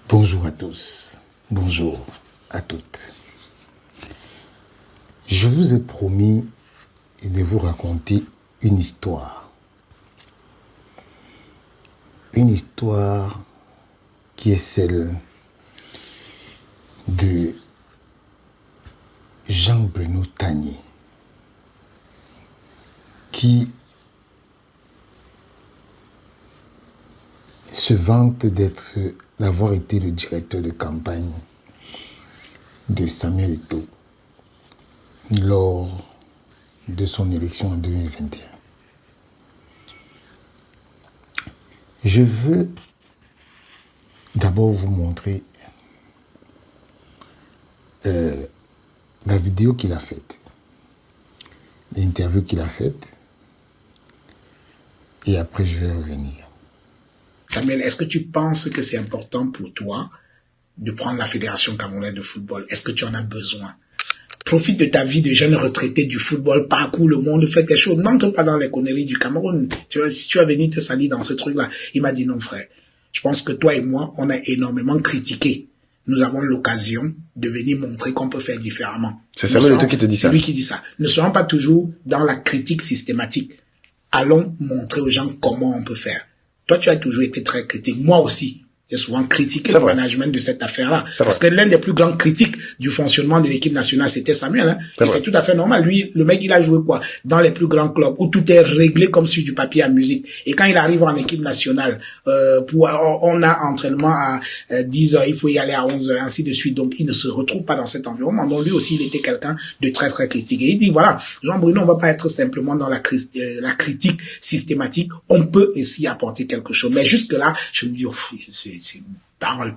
Bonjour à tous, bonjour à toutes. Je vous ai promis de vous raconter une histoire. Une histoire qui est celle de Jean-Bruno Tagné, qui se vante d'avoir été le directeur de campagne de Samuel Eto'o lors de son élection en 2021. Je veux d'abord vous montrer la vidéo qu'il a faite, l'interview qu'il a faite, et après je vais revenir. Samuel, est-ce que tu penses que c'est important pour toi de prendre la Fédération camerounaise de football? Est-ce que tu en as besoin? Profite de ta vie de jeune retraité du football, parcours le monde, fais tes choses, n'entre pas dans les conneries du Cameroun. Tu vois, si tu vas venir te salir dans ce truc-là, il m'a dit non frère. Je pense que toi et moi, on a énormément critiqué. Nous avons l'occasion de venir montrer qu'on peut faire différemment. C'est Samuel Eto'o qui te dit ça. C'est lui qui dit ça. Ne soyons pas toujours dans la critique systématique. Allons montrer aux gens comment on peut faire. Toi, tu as toujours été très critique. Moi aussi, j'ai souvent critiqué le management de cette affaire-là. Parce que l'un des plus grands critiques du fonctionnement de l'équipe nationale, c'était Samuel. Hein. Et c'est tout à fait normal. Lui, le mec, il a joué quoi? Dans les plus grands clubs où tout est réglé comme sur du papier à musique. Et quand il arrive en équipe nationale, on a entraînement à 10 heures, il faut y aller à 11 heures, ainsi de suite. Donc, il ne se retrouve pas dans cet environnement. Donc, lui aussi, il était quelqu'un de très, très critique. Et il dit, voilà, Jean-Bruno, on va pas être simplement dans la critique systématique. On peut essayer apporter quelque chose. Mais jusque-là, je me dis, oh, c'est parole.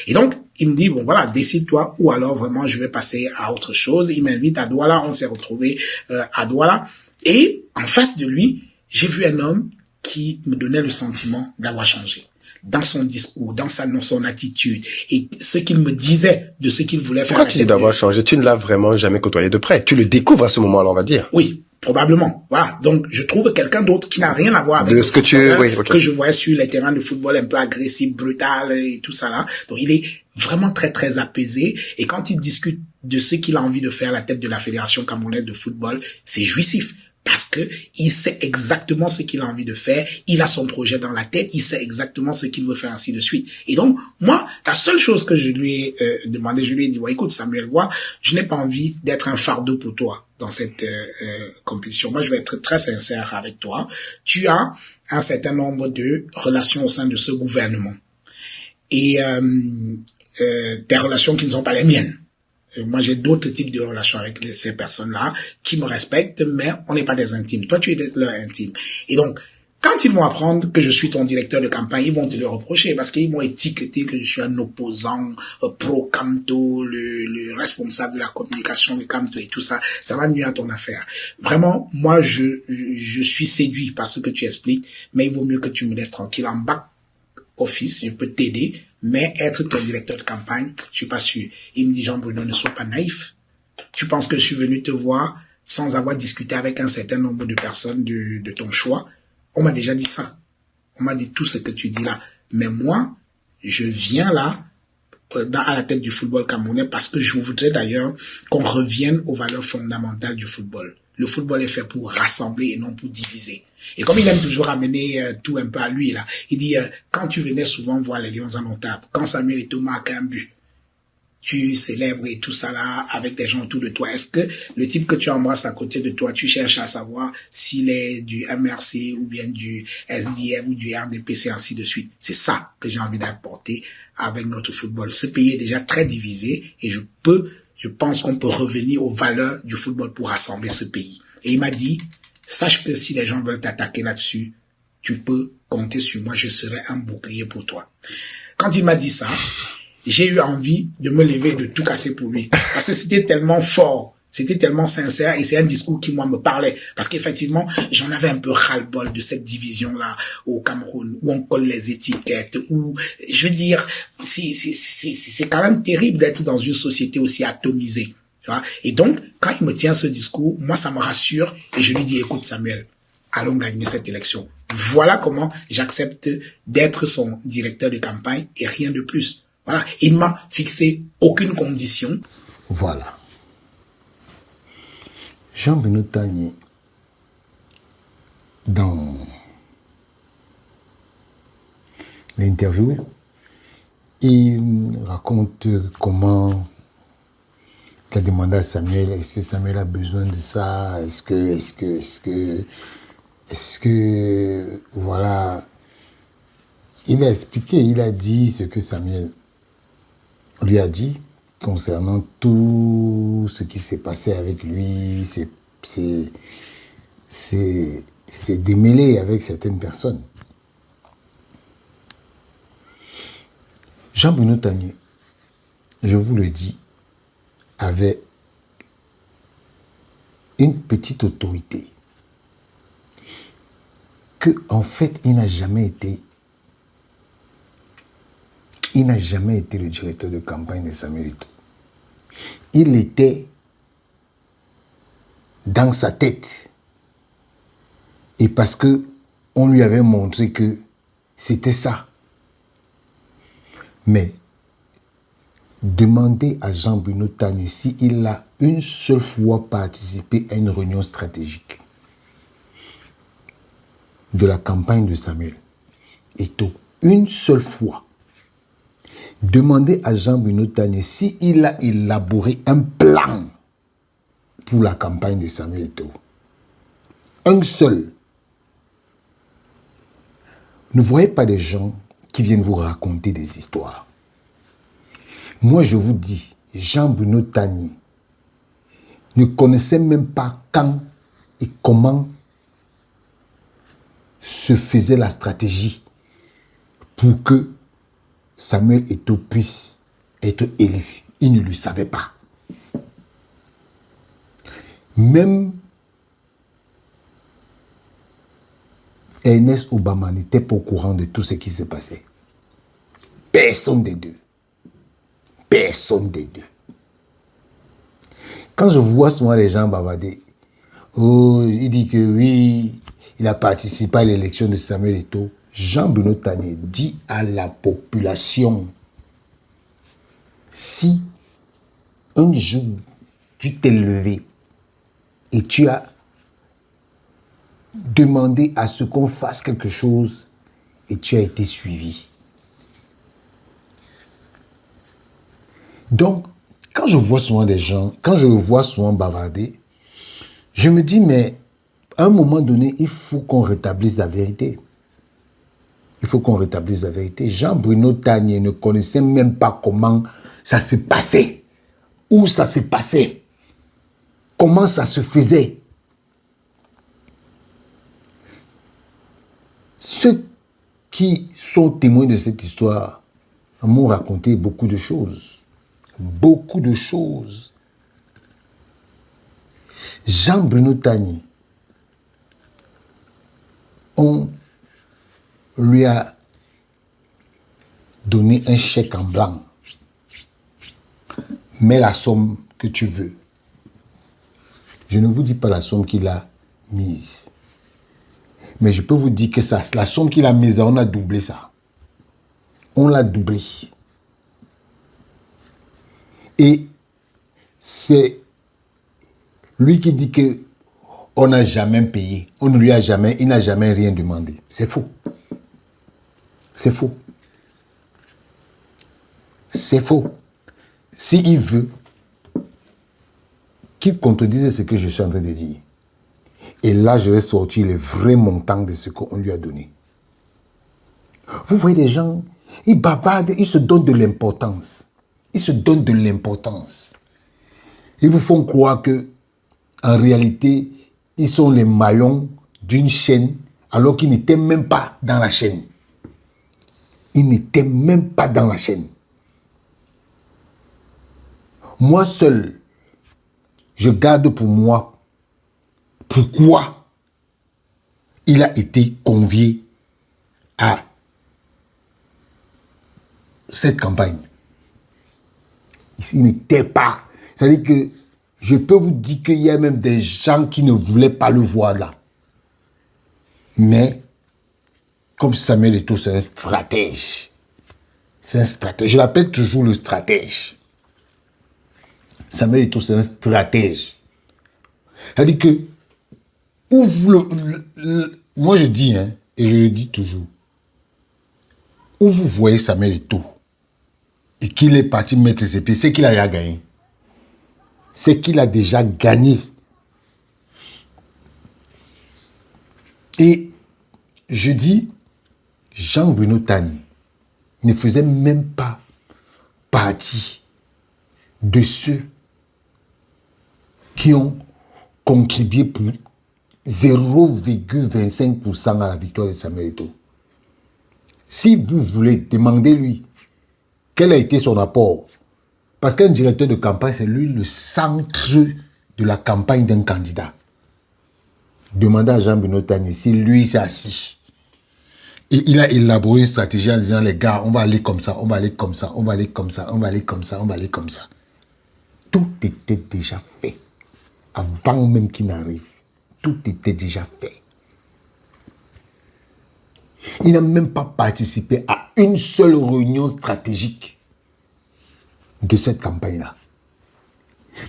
Et donc, il me dit, bon voilà, décide-toi ou alors vraiment je vais passer à autre chose. Il m'invite à Douala, on s'est retrouvés à Douala. Et en face de lui, j'ai vu un homme qui me donnait le sentiment d'avoir changé. Dans son discours, dans son attitude, et ce qu'il me disait de ce qu'il voulait faire. Pourquoi tu dis d'avoir changé? Tu ne l'as vraiment jamais côtoyé de près. Tu le découvres à ce moment-là, on va dire. Oui. Probablement. Voilà. Donc, je trouve quelqu'un d'autre qui n'a rien à voir avec de ce que que je voyais sur les terrains de football un peu agressif, brutal et tout ça là. Donc, il est vraiment très, très apaisé. Et quand il discute de ce qu'il a envie de faire à la tête de la Fédération camerounaise de football, c'est jouissif. Parce que il sait exactement ce qu'il a envie de faire, il a son projet dans la tête, il sait exactement ce qu'il veut faire, ainsi de suite. Et donc, moi, la seule chose que je lui ai demandé, je lui ai dit, écoute Samuel, je n'ai pas envie d'être un fardeau pour toi dans cette compétition. Moi, je vais être très sincère avec toi. Tu as un certain nombre de relations au sein de ce gouvernement. Et des relations qui ne sont pas les miennes. Moi, j'ai d'autres types de relations avec ces personnes-là qui me respectent, mais on n'est pas des intimes. Toi, tu es leur intime. Et donc, quand ils vont apprendre que je suis ton directeur de campagne, ils vont te le reprocher parce qu'ils m'ont étiqueté que je suis un opposant pro-Camto, le responsable de la communication de Camto et tout ça. Ça va nuire à ton affaire. Vraiment, moi, je suis séduit par ce que tu expliques, mais il vaut mieux que tu me laisses tranquille. En back office, je peux t'aider. Mais être ton directeur de campagne, je suis pas sûr. Il me dit, Jean-Bruno, ne sois pas naïf. Tu penses que je suis venu te voir sans avoir discuté avec un certain nombre de personnes de ton choix? On m'a déjà dit ça. On m'a dit tout ce que tu dis là. Mais moi, je viens là, à la tête du football camerounais parce que je voudrais d'ailleurs qu'on revienne aux valeurs fondamentales du football. Le football est fait pour rassembler et non pour diviser. Et comme il aime toujours ramener tout un peu à lui, là, il dit, quand tu venais souvent voir les Lions indomptables, quand Samuel Eto'o marque un but, tu célèbres et tout ça là avec des gens autour de toi. Est-ce que le type que tu embrasses à côté de toi, tu cherches à savoir s'il est du MRC ou bien du SDM ou du RDPC, ainsi de suite? C'est ça que j'ai envie d'apporter avec notre football. Ce pays est déjà très divisé et je pense qu'on peut revenir aux valeurs du football pour rassembler ce pays. Et il m'a dit, sache que si les gens veulent t'attaquer là-dessus, tu peux compter sur moi, je serai un bouclier pour toi. Quand il m'a dit ça, j'ai eu envie de me lever et de tout casser pour lui. Parce que c'était tellement fort, c'était tellement sincère et c'est un discours qui, moi, me parlait. Parce qu'effectivement, j'en avais un peu ras-le-bol de cette division-là au Cameroun, où on colle les étiquettes, où, je veux dire, c'est quand même terrible d'être dans une société aussi atomisée. Tu vois? Et donc, quand il me tient ce discours, moi, ça me rassure et je lui dis, écoute Samuel, allons gagner cette élection. voilà comment j'accepte d'être son directeur de campagne et rien de plus. Voilà, il ne m'a fixé aucune condition. Voilà. Jean-Bruno Tagné, dans l'interview, il raconte comment il a demandé à Samuel, est-ce que Samuel a besoin de ça? Est-ce que, voilà, il a expliqué, il a dit ce que Samuel lui a dit concernant tout ce qui s'est passé avec lui, c'est démêlé avec certaines personnes. Jean-Bruno Tagné, je vous le dis, avait une petite autorité que, en fait, il n'a jamais été le directeur de campagne de Samuel Eto'o. Il était dans sa tête. Et parce que on lui avait montré que c'était ça. Mais demandez à Jean-Bruno Tagné s'il a une seule fois participé à une réunion stratégique de la campagne de Samuel Eto'o. Une seule fois. Demandez à Jean-Bruno Tagné s'il a élaboré un plan pour la campagne de Samuel Eto'o. Un seul. Ne voyez pas des gens qui viennent vous raconter des histoires. Moi, je vous dis, Jean-Bruno Tagné ne connaissait même pas quand et comment se faisait la stratégie pour que Samuel Eto'o puisse être élu. Il ne le savait pas. Même Ernest Obama n'était pas au courant de tout ce qui se passait. Personne des deux. Personne des deux. Quand je vois souvent les gens bavarder, oh, il dit que oui, il a participé à l'élection de Samuel Eto'o. Jean-Bruno Tagné dit à la population, si un jour tu t'es levé et tu as demandé à ce qu'on fasse quelque chose et tu as été suivi. Donc, quand je vois souvent des gens, quand je le vois souvent bavarder, je me dis, mais à un moment donné, il faut qu'on rétablisse la vérité. Il faut qu'on rétablisse la vérité. Jean-Bruno Tagné ne connaissait même pas comment ça se passait, où ça se passait, comment ça se faisait. Ceux qui sont témoins de cette histoire m'ont raconté beaucoup de choses. Beaucoup de choses. Jean-Bruno Tagné, on lui a donné un chèque en blanc. Mets la somme que tu veux. Je ne vous dis pas la somme qu'il a mise. Mais je peux vous dire que ça, la somme qu'il a mise, on a doublé ça. On l'a doublé. Et c'est lui qui dit que on n'a jamais payé. On ne lui a jamais, il n'a jamais rien demandé. C'est faux. C'est faux. C'est faux. S'il veut qu'il contredise ce que je suis en train de dire. Et là, je vais sortir le vrai montant de ce qu'on lui a donné. Vous voyez les gens, ils bavardent, ils se donnent de l'importance. Ils se donnent de l'importance. Ils vous font croire que, en réalité, ils sont les maillons d'une chaîne, alors qu'ils n'étaient même pas dans la chaîne. Ils n'étaient même pas dans la chaîne. Moi seul, je garde pour moi pourquoi il a été convié à cette campagne. Il n'était pas. C'est-à-dire que je peux vous dire qu'il y a même des gens qui ne voulaient pas le voir là. Mais comme Samuel Eto'o, c'est un stratège. C'est un stratège. Je l'appelle toujours le stratège. Samuel Eto'o, c'est un stratège. C'est-à-dire que, moi je dis, hein, et je le dis toujours, où vous voyez Samuel Eto'o, et qu'il est parti mettre ses pieds, c'est qu'il a déjà gagné. C'est qu'il a déjà gagné. Et je dis, Jean-Bruno Tani ne faisait même pas partie de ceux qui ont contribué pour 0,25% à la victoire de Samuel Eto'o. Si vous voulez, demandez-lui quel a été son apport. Parce qu'un directeur de campagne, c'est lui le centre de la campagne d'un candidat. Demandez à Jean-Bruno Tani si lui s'est assis. Et il a élaboré une stratégie en disant, les gars, on va aller comme ça, on va aller comme ça, on va aller comme ça, on va aller comme ça, on va aller comme ça. Tout était déjà fait. Avant même qu'il n'arrive. Tout était déjà fait. Il n'a même pas participé à une seule réunion stratégique de cette campagne-là.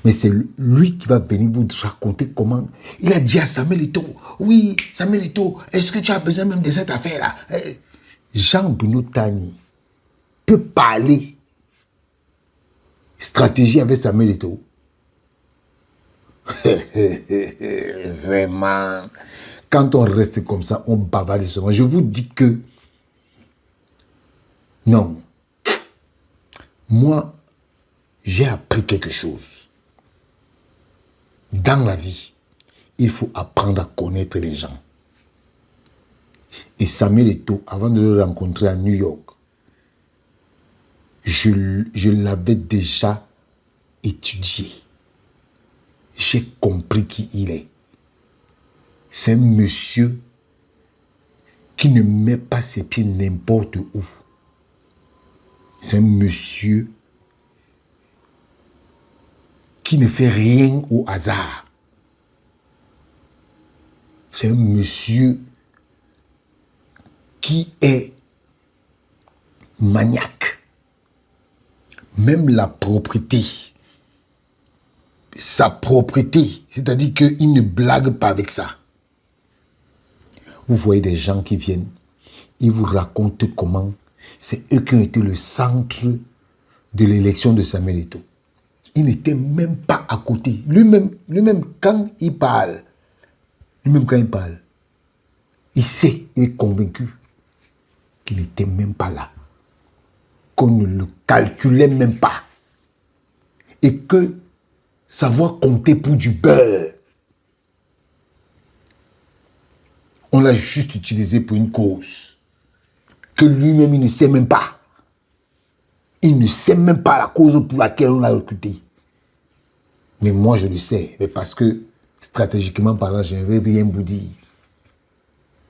Mais c'est lui qui va venir vous raconter comment il a dit à Samuel Eto'o, oui, Samuel Eto'o, est-ce que tu as besoin même de cette affaire-là? Jean-Bruno Tani peut parler stratégie avec Samuel Eto'o. Vraiment, quand on reste comme ça, on bavarde seulement. Je vous dis que non, moi, j'ai appris quelque chose. Dans la vie, il faut apprendre à connaître les gens. Et Samuel Eto'o, avant de le rencontrer à New York, je l'avais déjà étudié. J'ai compris qui il est. C'est un monsieur qui ne met pas ses pieds n'importe où. C'est un monsieur qui ne fait rien au hasard. C'est un monsieur qui est maniaque. Même la propriété, sa propriété, c'est-à-dire qu'il ne blague pas avec ça. Vous voyez des gens qui viennent, ils vous racontent comment c'est eux qui ont été le centre de l'élection de Samuel Eto'o. Il n'était même pas à côté. Lui-même quand il parle, il sait, il est convaincu qu'il n'était même pas là. Qu'on ne le calculait même pas. Et que sa voix comptait pour du beurre. On l'a juste utilisé pour une cause. Que lui-même, il ne sait même pas. Il ne sait même pas la cause pour laquelle on l'a recruté. Mais moi, je le sais. Mais parce que, stratégiquement parlant, je ne vais rien vous dire.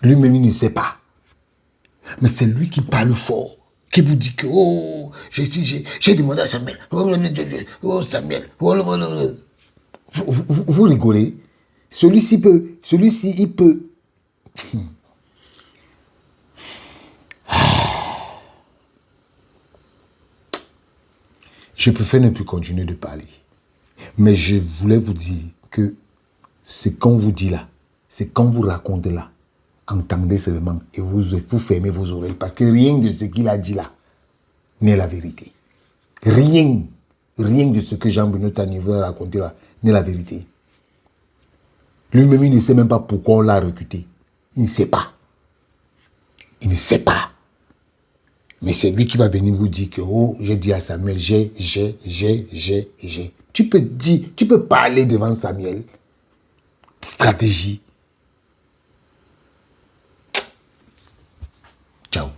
Lui-même, il ne sait pas. Mais c'est lui qui parle fort. Qui vous dit que, oh, j'ai demandé à Samuel. Oh, Samuel. Vous rigolez. Celui-ci, il peut. Je préfère ne plus continuer de parler. Mais je voulais vous dire que ce qu'on vous dit là, c'est qu'on vous raconte là, entendez seulement et vous fermez vos oreilles. Parce que rien de ce qu'il a dit là n'est la vérité. Rien de ce que Jean-Bruno Tani veut raconter là n'est la vérité. Lui-même, il ne sait même pas pourquoi on l'a recruté. Il ne sait pas. Il ne sait pas. Mais c'est lui qui va venir vous dire que, oh, j'ai dit à Samuel, j'ai. Tu peux parler devant Samuel. Stratégie. Ciao.